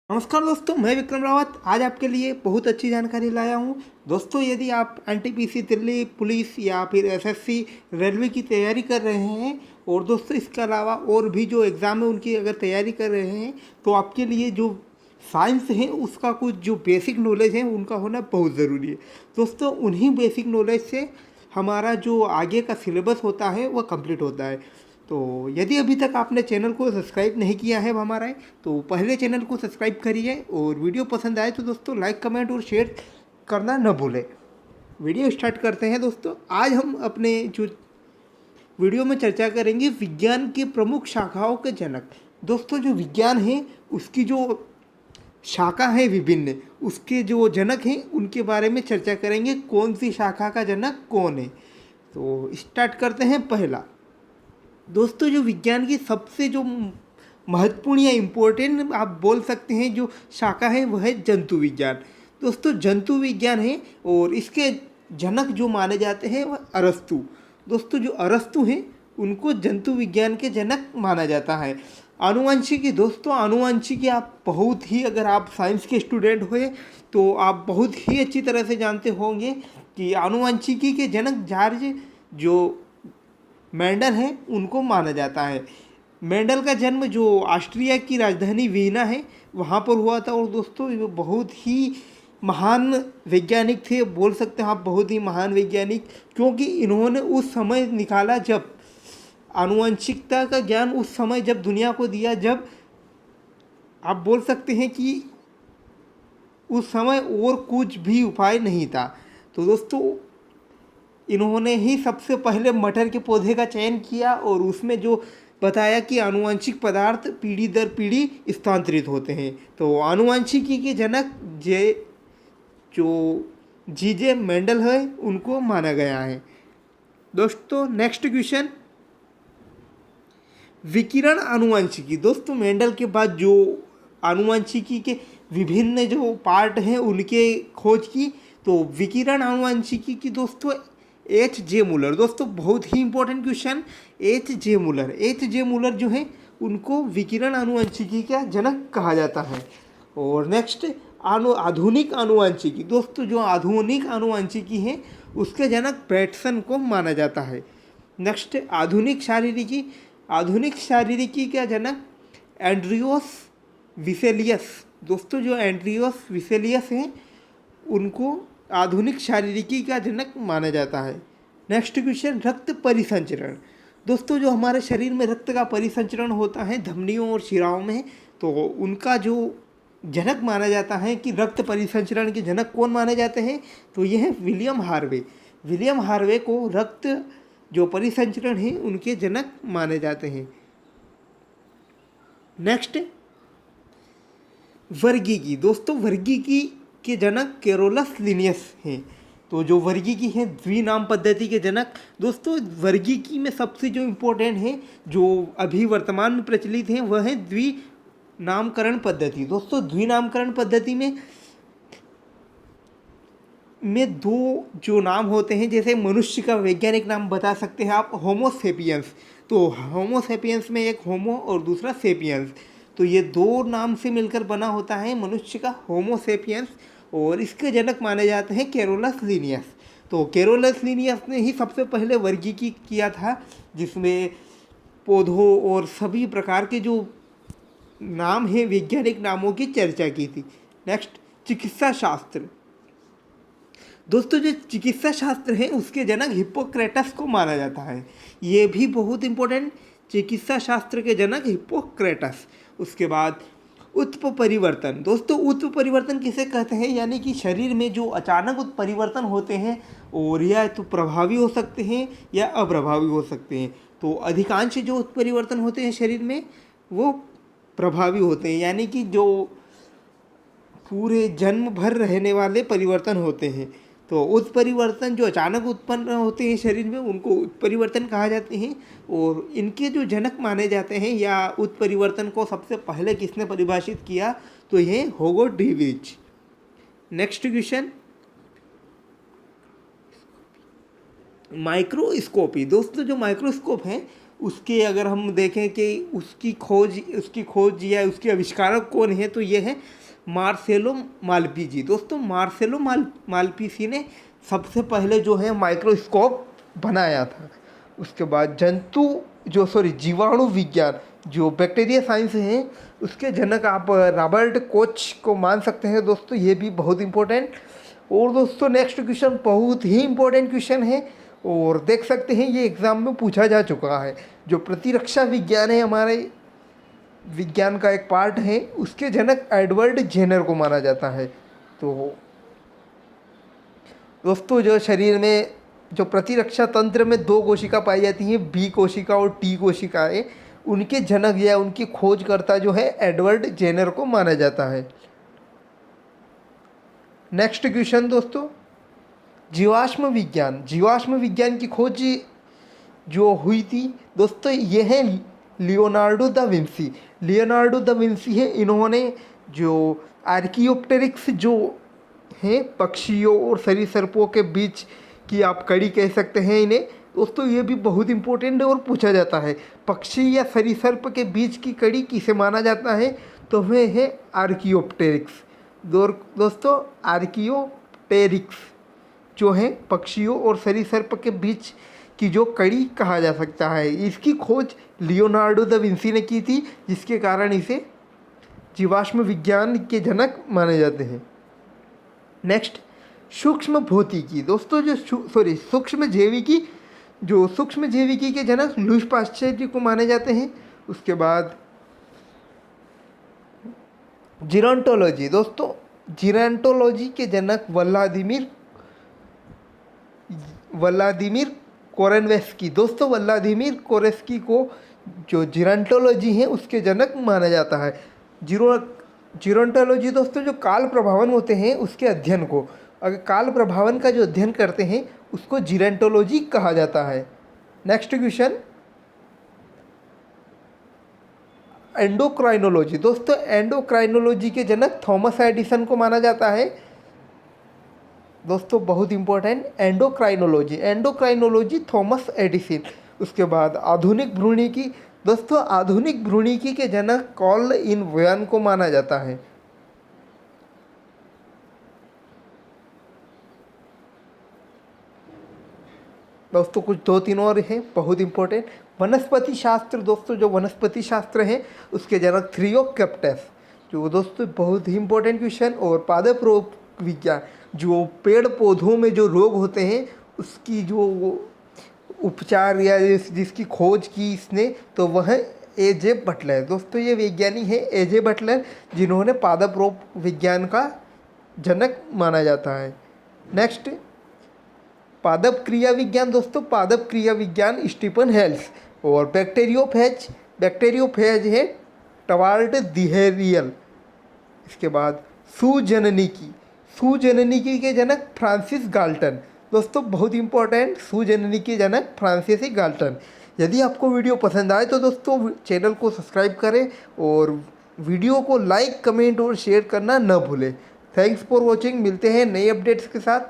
नमस्कार दोस्तों, मैं विक्रम रावत आज आपके लिए बहुत अच्छी जानकारी लाया हूँ। दोस्तों, यदि आप एनटीपीसी दिल्ली पुलिस या फिर एसएससी रेलवे की तैयारी कर रहे हैं और दोस्तों इसके अलावा और भी जो एग्ज़ाम है उनकी अगर तैयारी कर रहे हैं तो आपके लिए जो साइंस है उसका कुछ जो बेसिक नॉलेज है उनका होना बहुत ज़रूरी है। दोस्तों, उन्हीं बेसिक नॉलेज से हमारा जो आगे का सिलेबस होता है वह कंप्लीट होता है। तो यदि अभी तक आपने चैनल को सब्सक्राइब नहीं किया है हमारा, तो पहले चैनल को सब्सक्राइब करिए और वीडियो पसंद आए तो दोस्तों लाइक कमेंट और शेयर करना न भूलें। वीडियो स्टार्ट करते हैं दोस्तों। आज हम अपने जो वीडियो में चर्चा करेंगे विज्ञान की प्रमुख शाखाओं के जनक। दोस्तों, जो विज्ञान है उसकी जो शाखा है विभिन्न, उसके जो जनक हैं उनके बारे में चर्चा करेंगे। कौन सी शाखा का जनक कौन है, तो स्टार्ट करते हैं। पहला दोस्तों, जो विज्ञान की सबसे जो महत्वपूर्ण या इम्पोर्टेंट आप बोल सकते हैं जो शाखा है वह है जंतु विज्ञान। दोस्तों, जंतु विज्ञान है और इसके जनक जो माने जाते हैं वह अरस्तु। दोस्तों, जो अरस्तु हैं उनको जंतु विज्ञान के जनक माना जाता है। आनुवंशिकी, दोस्तों आनुवंशिकी आप बहुत ही, अगर आप साइंस के स्टूडेंट हुए तो आप बहुत ही अच्छी तरह से जानते होंगे कि आनुवंशिकी के जनक जॉर्ज जो मेंडल है उनको माना जाता है। मेंडल का जन्म जो ऑस्ट्रिया की राजधानी वीना है वहाँ पर हुआ था। और दोस्तों, ये बहुत ही महान वैज्ञानिक थे, बोल सकते हैं आप बहुत ही महान वैज्ञानिक, क्योंकि इन्होंने उस समय निकाला जब आनुवंशिकता का ज्ञान उस समय जब दुनिया को दिया, जब आप बोल सकते हैं कि उस समय और कुछ भी उपाय नहीं था। तो दोस्तों, इन्होंने ही सबसे पहले मटर के पौधे का चयन किया और उसमें जो बताया कि आनुवंशिक पदार्थ पीढ़ी दर पीढ़ी स्थानांतरित होते हैं। तो आनुवंशिकी के जनक जो जीजे मेंडल है उनको माना गया है। दोस्तों, नेक्स्ट क्वेश्चन, विकिरण आनुवंशिकी। दोस्तों, मेंडल के बाद जो आनुवंशिकी के विभिन्न जो पार्ट हैं उनके खोज की, तो विकिरण आनुवंशिकी की दोस्तों एच जे मूलर। दोस्तों, बहुत ही important question, H J Muller. H J Muller जो है उनको विकिरण आनुवंशिकी का जनक कहा जाता है। और नेक्स्ट, आधुनिक आनुवंशिकी। दोस्तों, जो आधुनिक आनुवंशिकी है उसके जनक बैटसन को माना जाता है। नेक्स्ट, आधुनिक शारीरिकी। आधुनिक शारीरिकी का जनक एंड्रियोस विसेलियस। दोस्तों, जो एंड्रियोस विसेलियस हैं उनको आधुनिक शारीरिकी का जनक माना जाता है। नेक्स्ट क्वेश्चन, रक्त परिसंचरण। दोस्तों, जो हमारे शरीर में रक्त का परिसंचरण होता है धमनियों और शिराओं में, तो उनका जो जनक माना जाता है कि रक्त परिसंचरण के जनक कौन माने जाते हैं, तो यह है विलियम हार्वे। विलियम हार्वे को रक्त जो परिसंचरण है उनके जनक माने जाते हैं। नेक्स्ट, वर्गीकी। दोस्तों, वर्गीकी के जनक कैरोलस लिनियस हैं। तो जो वर्गीकी है द्विनाम पद्धति के जनक। दोस्तों, वर्गीकी में सबसे जो इम्पोर्टेंट है जो अभी वर्तमान में प्रचलित है वह है द्विनामकरण पद्धति। दोस्तों, द्विनामकरण पद्धति में दो जो नाम होते हैं, जैसे मनुष्य का वैज्ञानिक नाम बता सकते हैं आप होमोसेपियंस। तो होमोसेपियंस में एक होमो और दूसरा सेपियंस, तो ये दो नाम से मिलकर बना होता है मनुष्य का होमोसेपियंस। और इसके जनक माने जाते हैं कैरोलस लिनियस। तो कैरोलस लिनियस ने ही सबसे पहले वर्गीकी किया था जिसमें पौधों और सभी प्रकार के जो नाम हैं वैज्ञानिक नामों की चर्चा की थी। नेक्स्ट, चिकित्सा शास्त्र। दोस्तों, जो चिकित्सा शास्त्र है उसके जनक हिप्पोक्रेटस को माना जाता है। ये भी बहुत इंपॉर्टेंट, चिकित्सा शास्त्र के जनक हिप्पोक्रेटस। उसके बाद उत्परिवर्तन। दोस्तों, उत्परिवर्तन किसे कहते हैं, यानी कि शरीर में जो अचानक उत्परिवर्तन होते हैं और या तो प्रभावी हो सकते हैं या अप्रभावी हो सकते हैं। तो अधिकांश जो उत्परिवर्तन होते हैं शरीर में वो प्रभावी होते हैं, यानी कि जो पूरे जन्म भर रहने वाले परिवर्तन होते हैं। तो उत्परिवर्तन जो अचानक उत्पन्न होते हैं शरीर में उनको उत्परिवर्तन कहा जाते हैं। और इनके जो जनक माने जाते हैं या उत्परिवर्तन को सबसे पहले किसने परिभाषित किया, तो ये होगो डीविच। Next question, microscopy. दोस्तों, जो माइक्रोस्कोप है उसके अगर हम देखें कि उसकी खोज या उसके आविष्कारक कौन है, तो ये है मार्सेलो मालपीजी। दोस्तों मार्सेलो मालपीसी ने सबसे पहले जो है माइक्रोस्कोप बनाया था। उसके बाद जीवाणु विज्ञान जो बैक्टीरिया साइंस है उसके जनक आप रॉबर्ट कोच को मान सकते हैं। दोस्तों ये भी बहुत इंपॉर्टेंट। और दोस्तों नेक्स्ट क्वेश्चन बहुत ही इंपॉर्टेंट क्वेश्चन है और देख सकते हैं ये एग्ज़ाम में पूछा जा चुका है। जो प्रतिरक्षा विज्ञान है हमारे विज्ञान का एक पार्ट है, उसके जनक एडवर्ड जेनर को माना जाता है। तो दोस्तों जो शरीर में जो प्रतिरक्षा तंत्र में दो कोशिका पाई जाती हैं, बी कोशिका और टी कोशिकाएं, उनके जनक या उनकी खोजकर्ता जो है एडवर्ड जेनर को माना जाता है। नेक्स्ट क्वेश्चन दोस्तों, जीवाश्म विज्ञान की खोज जो हुई थी दोस्तों ये है लियोनार्डो दा विंसी है। इन्होंने जो आर्कियोप्टेरिक्स जो हैं पक्षियों और सरीसृपों के बीच की आप कड़ी कह सकते हैं इन्हें। दोस्तों ये भी बहुत इंपॉर्टेंट है और पूछा जाता है, पक्षी या सरीसृप के बीच की कड़ी किसे माना जाता है, तो वह है आर्कियोप्टेरिक्स। दोस्तों आर्कियोप्टेरिक्स जो है पक्षियों और सरीसृप के बीच की जो कड़ी कहा जा सकता है, इसकी खोज लियोनार्डो दा विंसी ने की थी, जिसके कारण इसे जीवाश्म विज्ञान के जनक माने जाते हैं। नेक्स्ट सूक्ष्म भौतिकी। दोस्तों जो सूक्ष्म जैविकी के जनक लुईस पाश्चर को माने जाते हैं। उसके बाद जीरोंटोलॉजी। दोस्तों जीरोंटोलॉजी के जनक व्लादिमीर कोरेनवेस्की। दोस्तों व्लादिमीर कोरेस्की को जो जीरोंटोलॉजी है उसके जनक माना जाता है। जीरोंटोलॉजी दोस्तों जो काल प्रभावन होते हैं उसके अध्ययन को, अगर काल प्रभावन का जो अध्ययन करते हैं उसको जीरोंटोलॉजी कहा जाता है। Next question, endocrinology. दोस्तों एंडोक्राइनोलॉजी के जनक थॉमस एडिसन को माना जाता है। दोस्तों बहुत इंपॉर्टेंट, एंडोक्राइनोलॉजी थॉमस एडिसन। उसके बाद आधुनिक भ्रूणिकी। दोस्तों आधुनिक भ्रूणिकी के जनक कार्ल इन वोयन को माना जाता है। दोस्तों कुछ 2-3 और हैं बहुत इंपॉर्टेंट। वनस्पति शास्त्र। दोस्तों जो वनस्पति शास्त्र है उसके जनक थ्रियोकेप्टस, जो दोस्तों बहुत ही इंपॉर्टेंट क्वेश्चन। और पादप रोग विज्ञान, जो पेड़ पौधों में जो रोग होते हैं उसकी जो उपचार या जिसकी खोज की इसने, तो वह ए.जे. बटलर। दोस्तों ये वैज्ञानिक है ए.जे. बटलर, जिन्होंने पादप रोग विज्ञान का जनक माना जाता है। नेक्स्ट पादप क्रिया विज्ञान। दोस्तों पादप क्रिया विज्ञान स्टीफन हेल्स। और बैक्टीरियोफेज है टवार्ड दिहेरियल। इसके बाद सुजननिकी के जनक फ्रांसिस गाल्टन। दोस्तों बहुत इंपॉर्टेंट, सुजननिकी के जनक फ्रांसिस गाल्टन। यदि आपको वीडियो पसंद आए तो दोस्तों चैनल को सब्सक्राइब करें और वीडियो को लाइक, कमेंट और शेयर करना न भूलें। Thanks for watching. मिलते हैं नए अपडेट्स के साथ।